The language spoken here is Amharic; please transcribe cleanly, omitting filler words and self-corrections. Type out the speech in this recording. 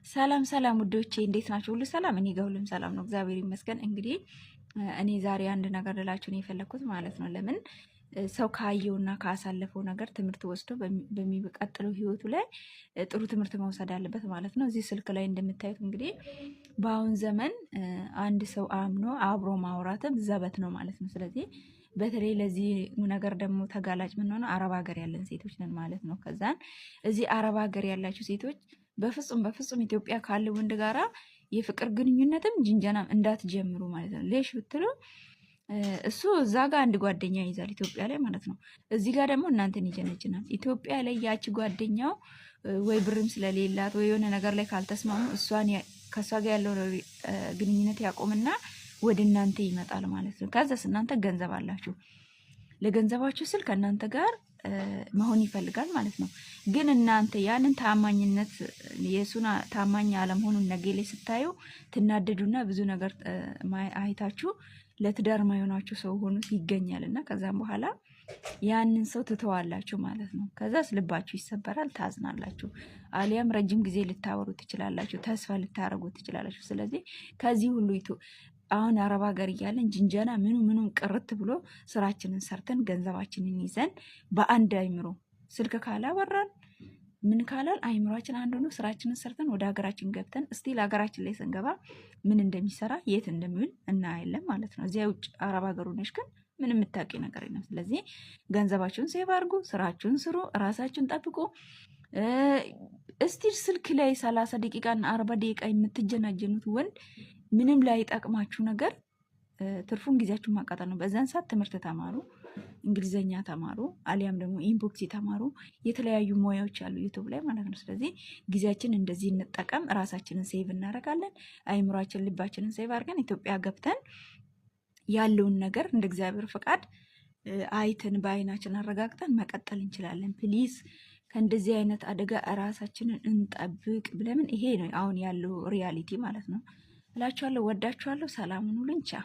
ሰላም ሰላም ውዶቼ እንዴት ናችሁ? ሁሉ ሰላም? እኔ ጋር ሁሉም ሰላም ነው፣ እግዚአብሔር ይመስገን። እንግዲህ እኔ ዛሬ አንድ ነገር ልላችሁ ነው የፈለኩት ማለት ነው። ለምን ሰው ካየውና ካሳለፈው ነገር ትምህርት ወስዶ በሚቀጥለው ህይወቱ ላይ ጥሩ ትምህርት መውሰድ አለበት ማለት ነው። እዚህ ስልክ ላይ እንደምታዩት እንግዲህ በአሁን ዘመን አንድ ሰው አምኖ አብሮ ማውራትም ዘበት ነው ማለት ነው። ስለዚህ በተለይ ለዚህ ነገር ደግሞ ተጋላጭ የምንሆነው አረብ ሀገር ያለን ሴቶች ነን ማለት ነው። ከዛን እዚህ አረብ ሀገር ያላችሁ ሴቶች በፍጹም ኢትዮጵያ ካለ ወንድ ጋራ የፍቅር ግንኙነትም ጅንጀናም እንዳትጀምሩ ማለት ነው። ሌሽ ብትሉ እሱ እዛ ጋር አንድ ጓደኛ ይዛል ኢትዮጵያ ላይ ማለት ነው። እዚህ ጋር ደግሞ እናንተን ይጀነጅናል። ኢትዮጵያ ላይ ያቺ ጓደኛው ወይ ብርም ስለሌላት ወይ የሆነ ነገር ላይ ካልተስማሙ ከእሷ ጋር ያለው ግንኙነት ያቆምና ወደ እናንተ ይመጣል ማለት ነው። ከዛስ እናንተ ገንዘብ አላችሁ፣ ለገንዘባችሁ ስል ከእናንተ ጋር መሆን ይፈልጋል ማለት ነው። ግን እናንተ ያንን ታማኝነት የሱና ታማኝ አለመሆኑን ነገ ላይ ስታዩ ትናደዱና ብዙ ነገር አይታችሁ ለትዳር ማይሆናችሁ ሰው ሆኖ ይገኛል እና ከዛም በኋላ ያንን ሰው ትተዋላችሁ ማለት ነው። ከዛስ ልባችሁ ይሰበራል፣ ታዝናላችሁ። አሊያም ረጅም ጊዜ ልታወሩ ትችላላችሁ፣ ተስፋ ልታረጉ ትችላላችሁ። ስለዚህ ከዚህ ሁሉ አሁን አረብ ሀገር እያለን ጅንጀና ምኑም ቅርት ብሎ ስራችንን ሰርተን ገንዘባችንን ይዘን በአንድ አይምሮ ስልክ ካላወራን ምን ካላል አይምሯችን አንዱ ነው። ስራችንን ሰርተን ወደ ሀገራችን ገብተን እስቲል ሀገራችን ላይ ስንገባ ምን እንደሚሰራ የት እንደሚውል እናያለን ማለት ነው። እዚያ ውጭ አረብ ሀገሩ ነሽ ግን ምን የምታውቂ ነገር የለም። ስለዚህ ገንዘባችሁን ሴቭ አድርጉ፣ ስራችሁን ስሩ፣ ራሳችሁን ጠብቁ። እስቲል ስልክ ላይ 30 ደቂቃና 40 ደቂቃ የምትጀናጀኑት ወንድ ምንም ላይ ጠቅማችሁ ነገር ትርፉን ጊዜያችሁን ማቃጠል ነው። በዛን ሰዓት ትምህርት ተማሩ፣ እንግሊዘኛ ተማሩ፣ አሊያም ደግሞ ኢንቦክስ ተማሩ። የተለያዩ ሙያዎች አሉ ዩቱብ ላይ ማለት ነው። ስለዚህ ጊዜያችን እንደዚህ እንጠቀም፣ ራሳችንን ሴቭ እናደርጋለን። አይምሯችን ልባችንን ሴቭ አድርገን ኢትዮጵያ ገብተን ያለውን ነገር እንደ እግዚአብሔር ፈቃድ አይተን በአይናችን አረጋግጠን መቀጠል እንችላለን። ፕሊዝ ከእንደዚህ አይነት አደጋ ራሳችንን እንጠብቅ። ብለምን ይሄ ነው አሁን ያለው ሪያሊቲ ማለት ነው እላችኋለሁ። ወዳችኋለሁ። ሰላሙን ሁሉን ቻ